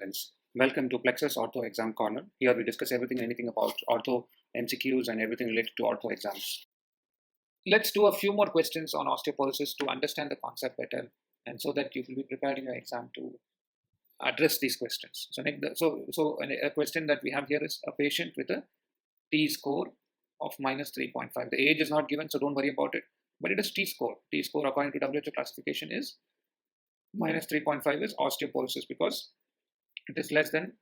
students. Welcome to Plexus Ortho Exam Corner. Here we discuss everything and anything about ortho MCQs and everything related to ortho exams. Let's do a few more questions on osteoporosis to understand the concept better and so that you will be prepared in your exam to address these questions. So a question that we have here is a patient with a T-score of minus 3.5. The age is not given, so don't worry about it, but it is T-score. T-score according to WHO classification is minus 3.5 is osteoporosis because it is less than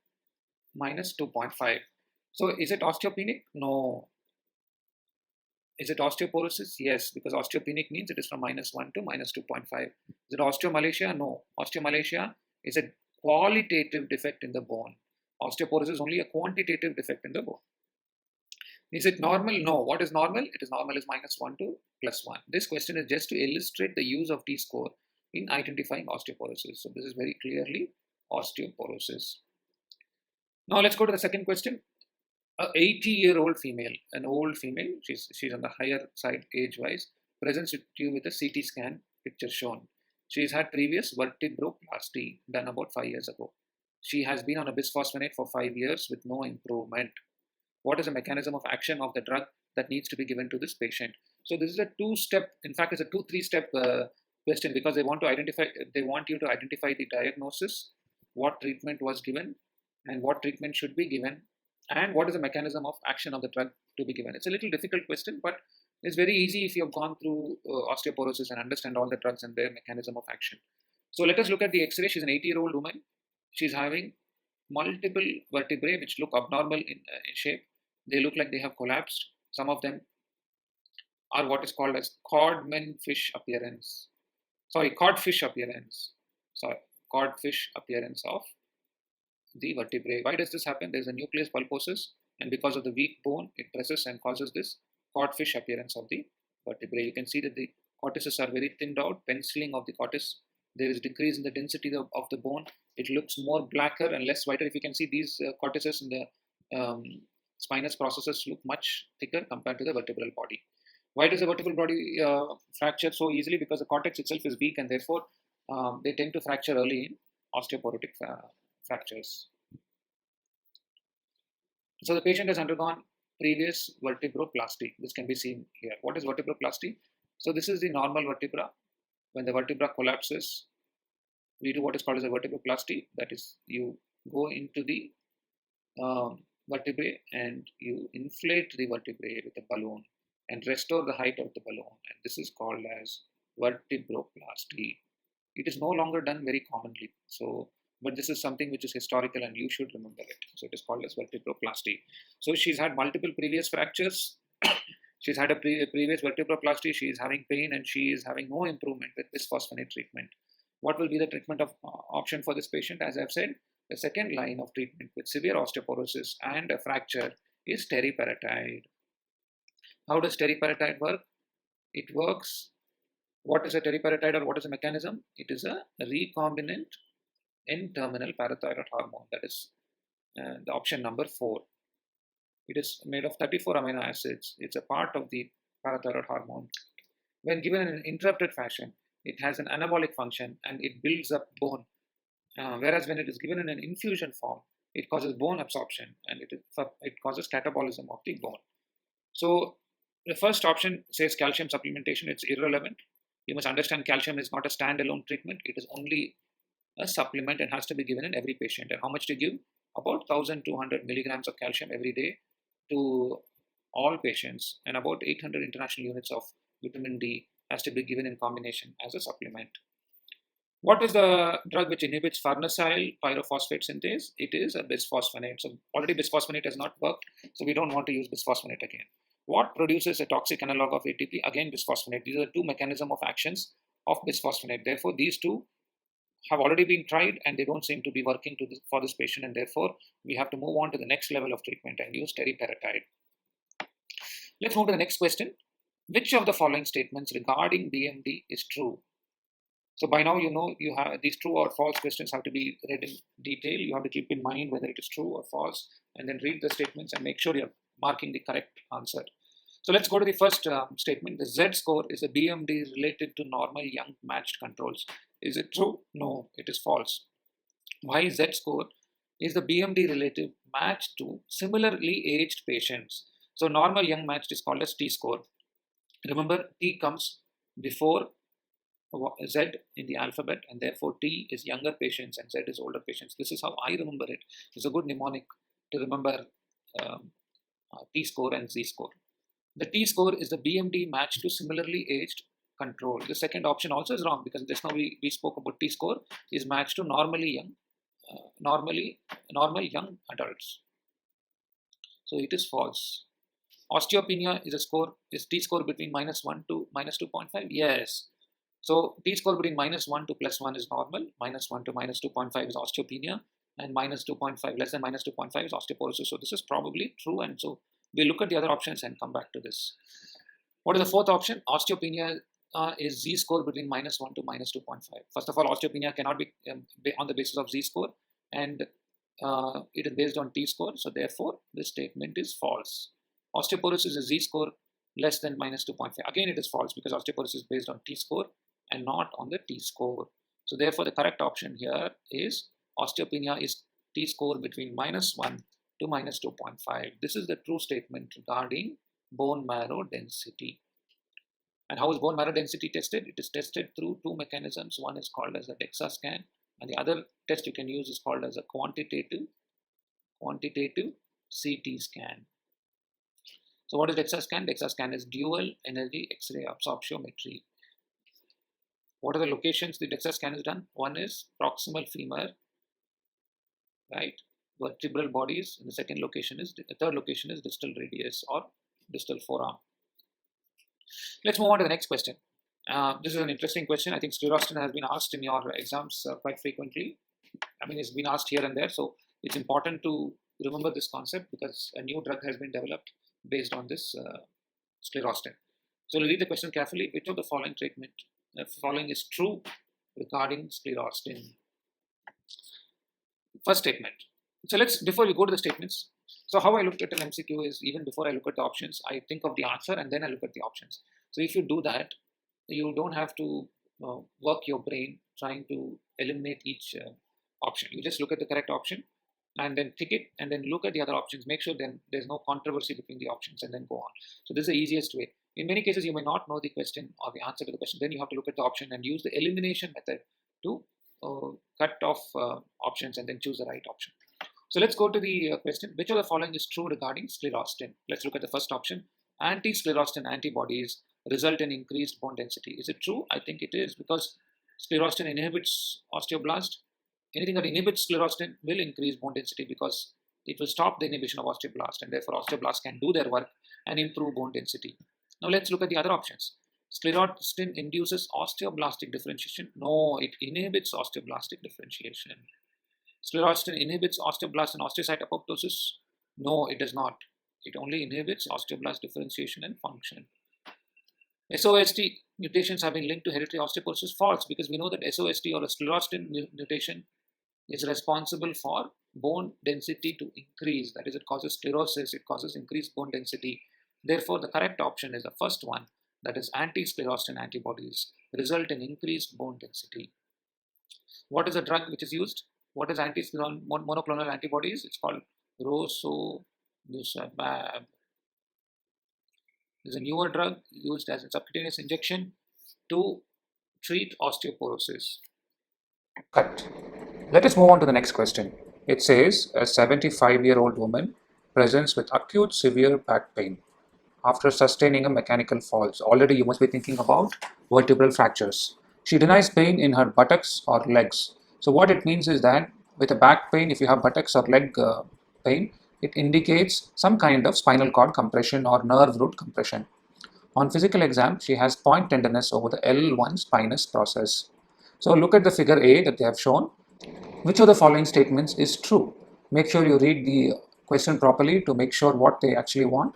minus 2.5. So is it osteopenic? No. Is it osteoporosis? Yes, because osteopenic means it is from minus 1 to minus 2.5. Is it osteomalacia? No. Osteomalacia is a qualitative defect in the bone. Osteoporosis is only a quantitative defect in the bone. Is it normal? No. What is normal? It is normal is minus 1 to plus 1. This question is just to illustrate the use of T-score in identifying osteoporosis. So this is very clearly osteoporosis. Now let's go to the second question. An 80-year-old female, an old female, she's on the higher side age-wise, presents with you with a CT scan picture shown. She's had previous vertebroplasty done about 5 years ago. She has been on a bisphosphonate for 5 years with no improvement. What is the mechanism of action of the drug that needs to be given to this patient? So this is a two-step, in fact it's a 2-3-step question because they want you to identify the diagnosis, what treatment was given and what treatment should be given, and what is the mechanism of action of the drug to be given. It's a little difficult question, but it's very easy if you have gone through osteoporosis and understand all the drugs and their mechanism of action. So let us look at the X-ray. She's an 80-year-old woman. She's having multiple vertebrae which look abnormal in shape. They look like they have collapsed. Some of them are what is called as codfish appearance of the vertebrae. Why does this happen? There's a nucleus pulposus, and because of the weak bone, it presses and causes this codfish appearance of the vertebrae. You can see that the cortices are very thinned out, penciling of the cortice. There is decrease in the density of the bone. It looks more blacker and less whiter. If you can see, these cortices in the spinous processes look much thicker compared to the vertebral body. Why does the vertebral body fracture so easily? Because the cortex itself is weak, and therefore they tend to fracture early in osteoporotic fractures. So the patient has undergone previous vertebroplasty. This can be seen here. What is vertebroplasty? So this is the normal vertebra. When the vertebra collapses, we do what is called as a vertebroplasty. That is, you go into the vertebrae and you inflate the vertebrae with a balloon and restore the height of the balloon, and this is called as vertebroplasty. It is no longer done very commonly, but this is something which is historical and you should remember it. So it is called as vertebroplasty. So she's had multiple previous fractures. She's had a previous vertebroplasty. She is having pain and she is having no improvement with bisphosphonate treatment. What will be the treatment option for this patient? As I've said, the second line of treatment with severe osteoporosis and a fracture is teriparatide. How does teriparatide work? It works. What is a teriparatide, or what is the mechanism? It is a recombinant N-terminal parathyroid hormone. That is the option number 4. It is made of 34 amino acids. It's a part of the parathyroid hormone. When given in an interrupted fashion, it has an anabolic function and it builds up bone. Whereas when it is given in an infusion form, it causes bone absorption and it causes catabolism of the bone. So the first option says calcium supplementation. It's irrelevant. You must understand calcium is not a standalone treatment. It is only a supplement and has to be given in every patient. And how much to give? About 1,200 milligrams of calcium every day to all patients, and about 800 international units of vitamin D has to be given in combination as a supplement. What is the drug which inhibits farnesyl pyrophosphate synthase? It is a bisphosphonate. So already bisphosphonate has not worked, so we don't want to use bisphosphonate again. What produces a toxic analog of ATP? Again, bisphosphonate. These are the two mechanisms of actions of bisphosphonate. Therefore, these two have already been tried and they don't seem to be working for this patient, and therefore we have to move on to the next level of treatment and use teriparatide. Let's move to the next question. Which of the following statements regarding BMD is true? So by now you know you have these true or false questions have to be read in detail. You have to keep in mind whether it is true or false, and then read the statements and make sure you're marking the correct answer. So let's go to the first statement. The Z score is a BMD related to normal young matched controls. Is it true? No, it is false. Why Z score? is the BMD relative matched to similarly aged patients. So normal young matched is called as T-score. Remember, T comes before Z in the alphabet, and therefore T is younger patients and Z is older patients. This is how I remember it. It's a good mnemonic to remember T-score and Z-score. The T-score is the BMD matched to similarly aged control. The second option also is wrong because just now we spoke about T-score is matched to normal young adults. So it is false. Osteopenia is T-score between -1 to -2.5. Yes. So T-score between -1 to +1 is normal. -1 to -2.5 is osteopenia, and -2.5 less than -2.5 is osteoporosis. So this is probably true, and so we'll look at the other options and come back to this. What is the fourth option? Osteopenia is Z-score between -1 to -2.5. First of all, osteopenia cannot be on the basis of Z-score, and it is based on T-score. So therefore, this statement is false. Osteoporosis is Z-score less than -2.5. Again, it is false because osteoporosis is based on T-score and not on the T-score. So therefore, the correct option here is osteopenia is T-score between -1 to -2.5. This is the true statement regarding bone marrow density. And how is bone marrow density tested? It is tested through two mechanisms. One is called as a DEXA scan, and the other test you can use is called as a quantitative CT scan. So what is DEXA scan? DEXA scan is dual energy X-ray absorptiometry. What are the locations the DEXA scan is done? One is proximal femur, right? Vertebral bodies. And the third location is distal radius or distal forearm. Let's move on to the next question. This is an interesting question. I think sclerostin has been asked in your exams quite frequently. I mean, it's been asked here and there. So it's important to remember this concept because a new drug has been developed based on this sclerostin. So we'll read the question carefully. Which of the following following is true regarding sclerostin? First statement. So before we go to the statements, so how I looked at an MCQ is even before I look at the options, I think of the answer and then I look at the options. So if you do that, you don't have to work your brain trying to eliminate each option. You just look at the correct option and then tick it and then look at the other options. Make sure then there's no controversy between the options and then go on. So this is the easiest way. In many cases, you may not know the question or the answer to the question. Then you have to look at the option and use the elimination method to cut off options and then choose the right option. So let's go to the question. Which of the following is true regarding sclerostin? Let's look at the first option. Anti-sclerostin antibodies result in increased bone density. Is it true? I think it is because sclerostin inhibits osteoblast. Anything that inhibits sclerostin will increase bone density because it will stop the inhibition of osteoblast, and therefore osteoblasts can do their work and improve bone density. Now let's look at the other options. Sclerostin induces osteoblastic differentiation. No, it inhibits osteoblastic differentiation. Sclerostin inhibits osteoblast and osteocyte apoptosis. No, it does not. It only inhibits osteoblast differentiation and function. SOST mutations have been linked to hereditary osteoporosis. False, because we know that SOST or a sclerostin mutation is responsible for bone density to increase. That is, it causes sclerosis, it causes increased bone density. Therefore, the correct option is the first one, that is anti-sclerostin antibodies result in increased bone density. What is the drug which is used? What is monoclonal antibodies? It's called rosomuzumab. It's a newer drug used as a subcutaneous injection to treat osteoporosis. Cut. Let us move on to the next question. It says a 75-year-old woman presents with acute severe back pain after sustaining a mechanical fall. So already you must be thinking about vertebral fractures. She denies pain in her buttocks or legs. So what it means is that with a back pain, if you have buttocks or leg pain, it indicates some kind of spinal cord compression or nerve root compression. On physical exam, she has point tenderness over the L1 spinous process. So look at the figure A that they have shown. Which of the following statements is true? Make sure you read the question properly to make sure what they actually want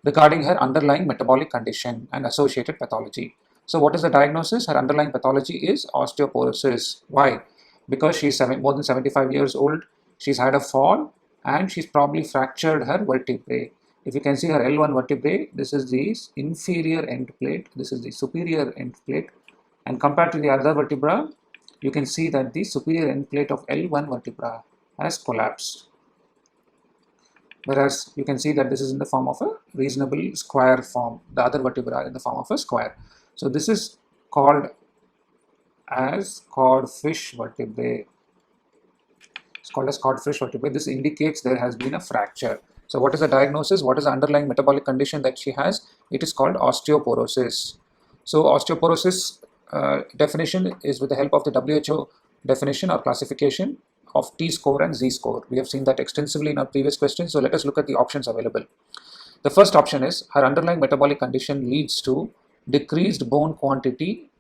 regarding her underlying metabolic condition and associated pathology. So what is the diagnosis? Her underlying pathology is osteoporosis. Why? Because she's more than 75 years old, she's had a fall, and she's probably fractured her vertebrae. If you can see her L1 vertebrae, this is the inferior end plate, this is the superior end plate, and compared to the other vertebra, you can see that the superior end plate of L1 vertebra has collapsed. Whereas you can see that this is in the form of a reasonable square form. The other vertebrae are in the form of a square. So this is called as codfish vertebrae. It's called as codfish vertebrae. This indicates there has been a fracture. So what is the diagnosis? What is the underlying metabolic condition that she has? It is called osteoporosis. So osteoporosis definition is with the help of the WHO definition or classification of T-score and Z-score. We have seen that extensively in our previous questions. So let us look at the options available. The first option is her underlying metabolic condition leads to decreased bone quantity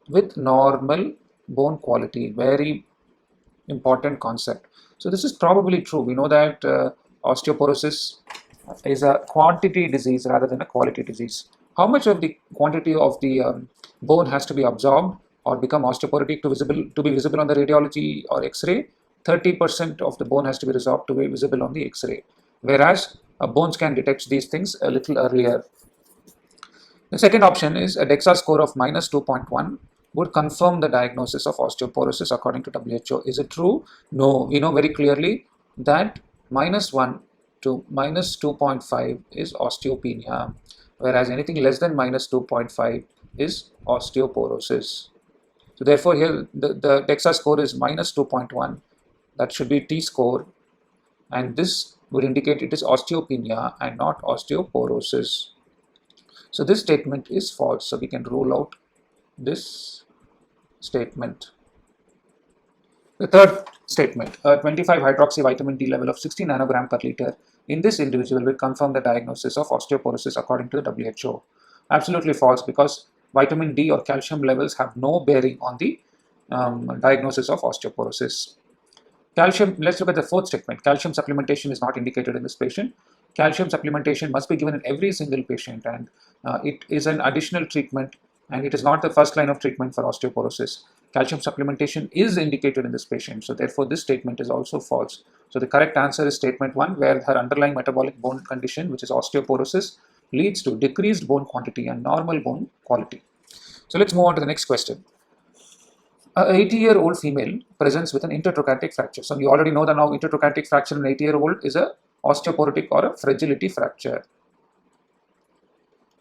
with normal bone quality. Very important concept. So this is probably true. We know that osteoporosis is a quantity disease rather than a quality disease. How much of the quantity of the bone has to be absorbed or become osteoporotic to be visible on the radiology or X-ray? 30% of the bone has to be resolved to be visible on the X-ray, whereas a bone scan detects these things a little earlier. The second option is a DEXA score of minus 2.1 would confirm the diagnosis of osteoporosis according to WHO. Is it true? No. We know very clearly that minus 1 to minus 2.5 is osteopenia, whereas anything less than minus 2.5 is osteoporosis. So therefore here the DEXA score is minus 2.1. That should be T-score, and this would indicate it is osteopenia and not osteoporosis. So this statement is false. So we can rule out this statement. The third statement, a 25 hydroxy vitamin D level of 60 nanogram per liter in this individual will confirm the diagnosis of osteoporosis according to the WHO. Absolutely false, because vitamin D or calcium levels have no bearing on the diagnosis of osteoporosis. Calcium, let's look at the fourth statement. Calcium supplementation is not indicated in this patient. Calcium supplementation must be given in every single patient, and it is an additional treatment, and it is not the first line of treatment for osteoporosis. Calcium supplementation is indicated in this patient, so therefore this statement is also false. So the correct answer is statement 1, where her underlying metabolic bone condition, which is osteoporosis, leads to decreased bone quantity and normal bone quality. So let's move on to the next question. An 80-year-old female presents with an intertrochanteric fracture. So we already know that now intertrochanteric fracture in an 80-year-old is a osteoporotic or a fragility fracture,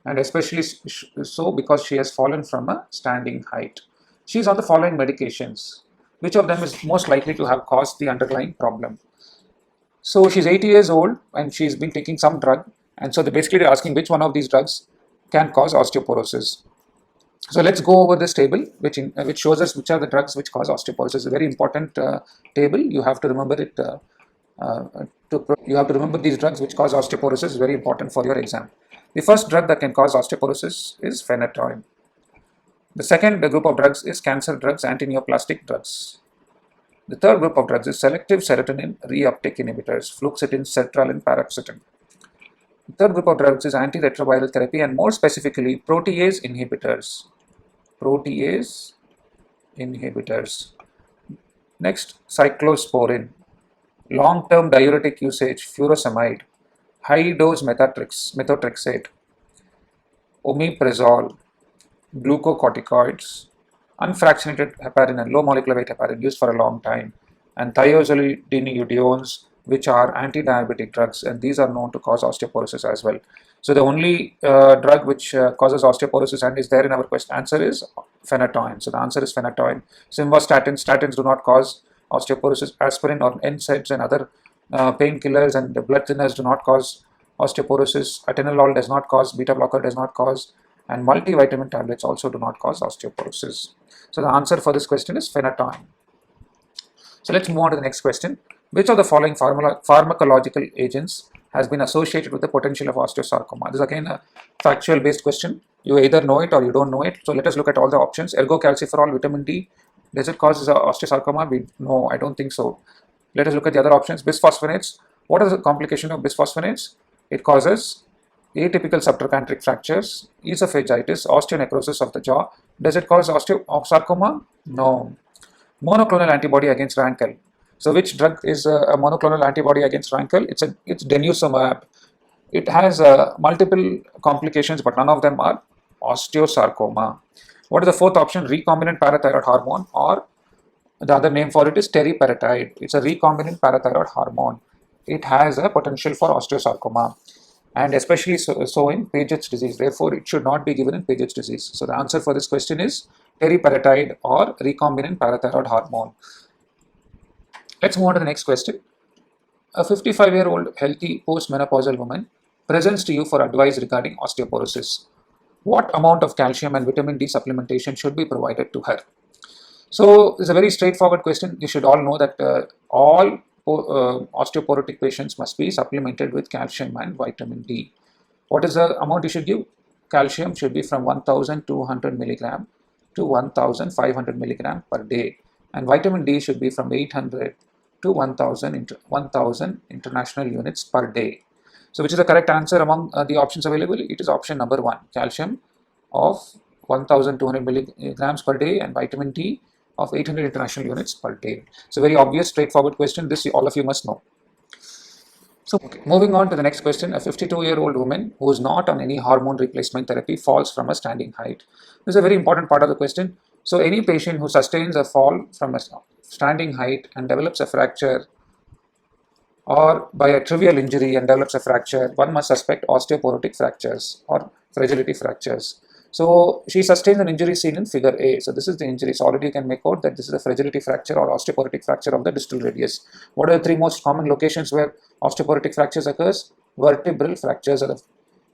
and especially so because she has fallen from a standing height. She is on the following medications. Which of them is most likely to have caused the underlying problem? So she's 80 years old and she's been taking some drug, and so basically they're asking which one of these drugs can cause osteoporosis. So let's go over this table, which shows us which are the drugs which cause osteoporosis. It's a very important table. You have to remember it. You have to remember these drugs which cause osteoporosis. Is very important for your exam. The first drug that can cause osteoporosis is phenytoin. The second group of drugs is cancer drugs, antineoplastic drugs. The third group of drugs is selective serotonin reuptake inhibitors, fluoxetine, sertraline, paroxetine. The third group of drugs is antiretroviral therapy, and more specifically protease inhibitors. Protease inhibitors. Next, cyclosporin. Long-term diuretic usage, furosemide. High-dose methotrexate. Omeprazole. Glucocorticoids. Unfractionated heparin and low molecular weight heparin used for a long time. And thiazolidinediones, which are anti-diabetic drugs, and these are known to cause osteoporosis as well. So the only drug which causes osteoporosis and is there in our answer is phenytoin. So the answer is phenytoin. Simvastatin, statins do not cause osteoporosis. Aspirin or NSAIDs and other painkillers and blood thinners do not cause osteoporosis. Atenolol does not cause, beta blocker does not cause, and multivitamin tablets also do not cause osteoporosis. So the answer for this question is phenytoin. So let's move on to the next question. Which of the following pharmacological agents has been associated with the potential of osteosarcoma? This is again a factual based question. You either know it or you don't know it. So let us look at all the options. Ergocalciferol, vitamin D. Does it cause osteosarcoma? No, I don't think so. Let us look at the other options. Bisphosphonates. What is the complication of bisphosphonates? It causes atypical subtrochanteric fractures, esophagitis, osteonecrosis of the jaw. Does it cause osteosarcoma? No. Monoclonal antibody against rankle. So which drug is a monoclonal antibody against rankle? It's denosumab. It has multiple complications, but none of them are osteosarcoma. What is the fourth option? Recombinant parathyroid hormone or The other name for it is teriparatide. It's a recombinant parathyroid hormone. It has a potential for osteosarcoma and especially so in Paget's disease. Therefore, it should not be given in Paget's disease. So the answer for this question is teriparatide or recombinant parathyroid hormone. Let's move on to the next question. A 55-year-old healthy postmenopausal woman presents to you for advice regarding osteoporosis. What amount of calcium and vitamin D supplementation should be provided to her? So it's a very straightforward question. You should all know that all osteoporotic patients must be supplemented with calcium and vitamin D. What is the amount you should give? Calcium should be from 1200 milligram to 1500 milligram per day, and vitamin D should be from 800 to 1000 international units per day. So which is the correct answer among the options available? It is option number 1, calcium of 1200 milligrams per day and vitamin D of 800 international units per day. So very obvious, straightforward question. This all of you must know. So moving on to the next question. A 52-year-old woman who is not on any hormone replacement therapy falls from a standing height. This is a very important part of the question. So any patient who sustains a fall from a standing height and develops a fracture, or by a trivial injury and develops a fracture, one must suspect osteoporotic fractures or fragility fractures. So she sustains an injury seen in figure A. So this is the injury. So already you can make out that this is a fragility fracture or osteoporotic fracture of the distal radius. What are the 3 most common locations where osteoporotic fractures occurs? Vertebral fractures are the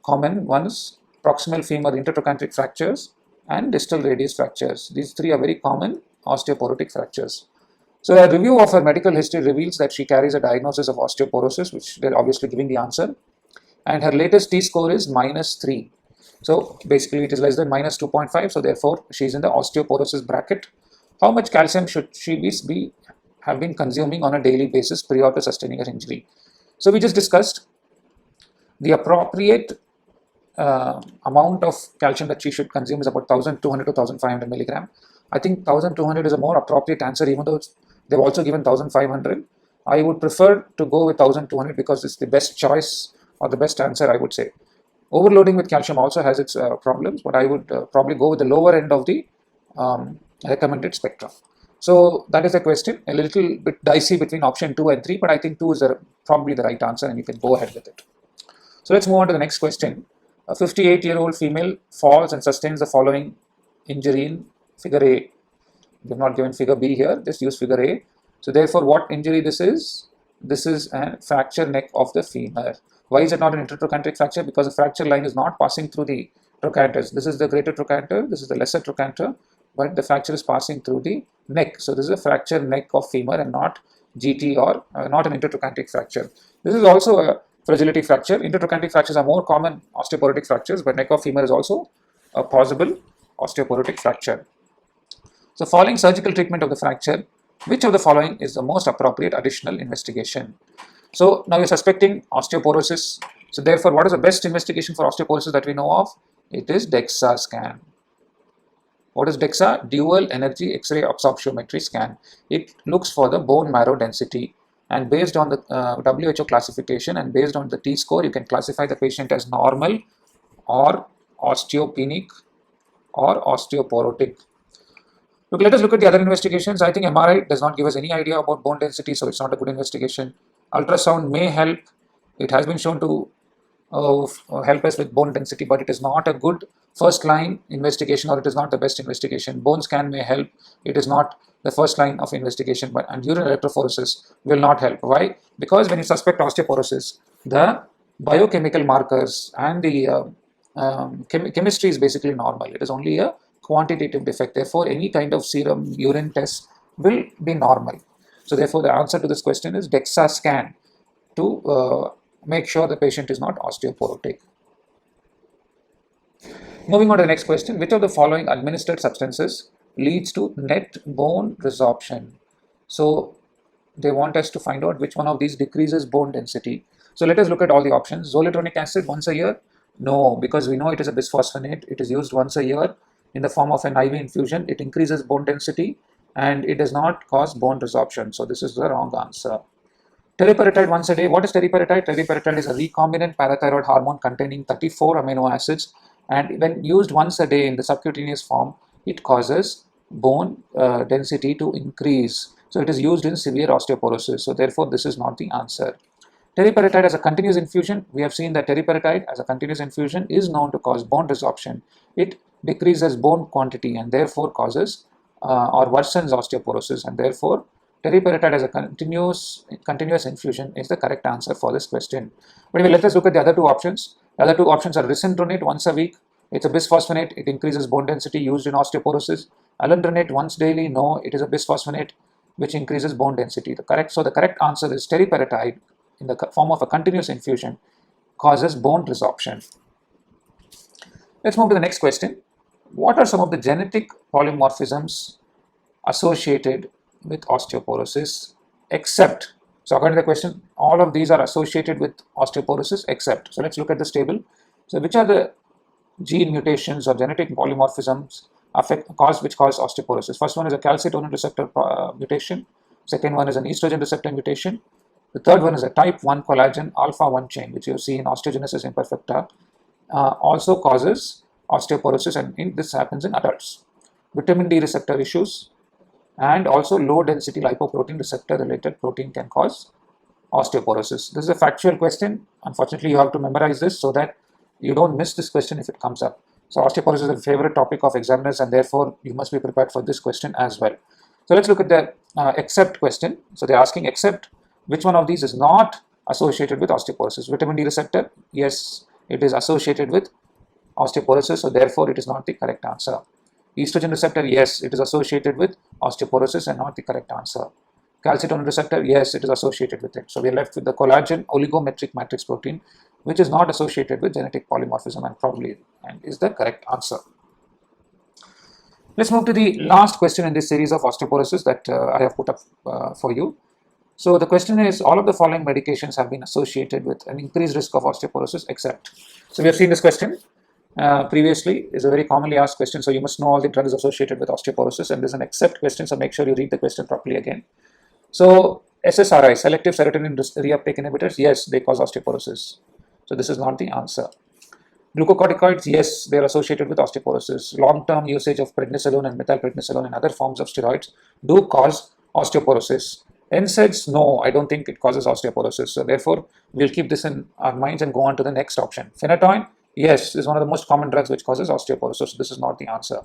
common ones, proximal femur intertrochanteric fractures, and distal radius fractures. These 3 are very common osteoporotic fractures. So a review of her medical history reveals that she carries a diagnosis of osteoporosis, which they're obviously giving the answer, and her latest T-score is -3. So basically it is less than -2.5, so therefore she is in the osteoporosis bracket. How much calcium should she have been consuming on a daily basis prior to sustaining her injury? So we just discussed the appropriate amount of calcium that she should consume is about 1200 to 1500 milligram. I think 1200 is a more appropriate answer, even though they've also given 1500. I would prefer to go with 1200 because it's the best choice or the best answer, I would say. Overloading with calcium also has its problems, but I would probably go with the lower end of the recommended spectrum. So that is the question. A little bit dicey between option 2 and 3, but I think 2 is probably the right answer and you can go ahead with it. So let's move on to the next question. A 58-year-old female falls and sustains the following injury in figure A. We have not given figure B here, just use figure A. So therefore, what injury this is? This is a fracture neck of the femur. Why is it not an intertrochanteric fracture? Because the fracture line is not passing through the trochanters. This is the greater trochanter, this is the lesser trochanter, but the fracture is passing through the neck. So this is a fracture neck of femur and not GT or not an intertrochanteric fracture. This is also a fragility fracture. Intertrochanteric fractures are more common osteoporotic fractures, but neck of femur is also a possible osteoporotic fracture. So following surgical treatment of the fracture, which of the following is the most appropriate additional investigation? So now you're suspecting osteoporosis. So therefore, what is the best investigation for osteoporosis that we know of? It is DEXA scan. What is DEXA? Dual energy X-ray absorptiometry scan. It looks for the bone marrow density, and based on the WHO classification and based on the T-score, you can classify the patient as normal or osteopenic or osteoporotic. Look, let us look at the other investigations. I think MRI does not give us any idea about bone density, so it's not a good investigation. Ultrasound may help. It has been shown to help us with bone density, but it is not a good first line investigation, or it is not the best investigation. Bone scan may help. It is not the first line of investigation, and urine electrophoresis will not help. Why? Because when you suspect osteoporosis, the biochemical markers and the chemistry is basically normal. It is only a quantitative defect. Therefore, any kind of serum urine test will be normal. So therefore, the answer to this question is DEXA scan to make sure the patient is not osteoporotic. Moving on to the next question. Which of the following administered substances leads to net bone resorption? So they want us to find out which one of these decreases bone density. So let us look at all the options. Zoledronic acid once a year? No, because we know it is a bisphosphonate. It is used once a year in the form of an IV infusion. It increases bone density and it does not cause bone resorption. So this is the wrong answer. Teriparatide once a day. What is teriparatide? Teriparatide is a recombinant parathyroid hormone containing 34 amino acids, and when used once a day in the subcutaneous form, it causes bone density to increase. So it is used in severe osteoporosis. So therefore, this is not the answer. Teriparatide as a continuous infusion, we have seen that teriparatide as a continuous infusion is known to cause bone resorption. It decreases bone quantity and therefore causes or worsens osteoporosis, and therefore teriparatide as a continuous infusion is the correct answer for this question. But anyway, let us look at the other two options. The other two options are risindronate once a week. It's a bisphosphonate. It increases bone density, used in osteoporosis. Alendronate once daily. No, it is a bisphosphonate which increases bone density. So the correct answer is teriparatide in the form of a continuous infusion causes bone resorption. Let's move to the next question. What are some of the genetic polymorphisms associated with osteoporosis except? So according to the question, all of these are associated with osteoporosis except. So let's look at this table. So which are the gene mutations or genetic polymorphisms which cause osteoporosis? First one is a calcitonin receptor mutation. Second one is an estrogen receptor mutation. The third one is a type 1 collagen alpha 1 chain, which you see in osteogenesis imperfecta, also causes osteoporosis, and this happens in adults. Vitamin D receptor issues and also low density lipoprotein receptor related protein can cause osteoporosis. This is a factual question. Unfortunately, you have to memorize this so that you don't miss this question if it comes up. So osteoporosis is a favorite topic of examiners, and therefore you must be prepared for this question as well. So let's look at the except question. So they're asking except which one of these is not associated with osteoporosis? Vitamin D receptor, yes, it is associated with osteoporosis, so therefore it is not the correct answer. Estrogen receptor, yes, it is associated with osteoporosis and not the correct answer. Calcitonin receptor, yes, it is associated with it. So we are left with the collagen oligometric matrix protein, which is not associated with genetic polymorphism and is the correct answer. Let's move to the last question in this series of osteoporosis that I have put up for you. So the question is, all of the following medications have been associated with an increased risk of osteoporosis except. So we have seen this question previously. Is a very commonly asked question. So you must know all the drugs associated with osteoporosis, and there's an except question. So make sure you read the question properly again. So SSRI, selective serotonin reuptake inhibitors, yes, they cause osteoporosis. So this is not the answer. Glucocorticoids, yes, they are associated with osteoporosis. Long-term usage of prednisolone and methylprednisolone and other forms of steroids do cause osteoporosis. NSAIDs, no, I don't think it causes osteoporosis. So therefore, we'll keep this in our minds and go on to the next option. Phenytoin, yes, is one of the most common drugs which causes osteoporosis. So this is not the answer.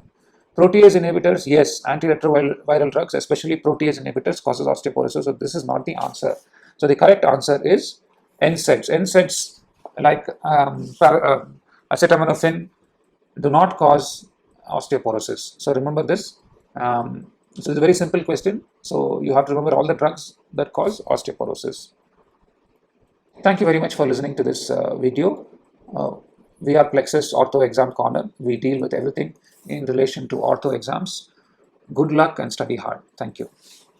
Protease inhibitors, yes, antiretroviral drugs, especially protease inhibitors, causes osteoporosis. So this is not the answer. So the correct answer is NSAIDs. NSAIDs like acetaminophen do not cause osteoporosis. So remember this. So it's a very simple question. So you have to remember all the drugs that cause osteoporosis. Thank you very much for listening to this video. We are Plexus Ortho Exam Corner. We deal with everything in relation to ortho exams. Good luck and study hard. Thank you.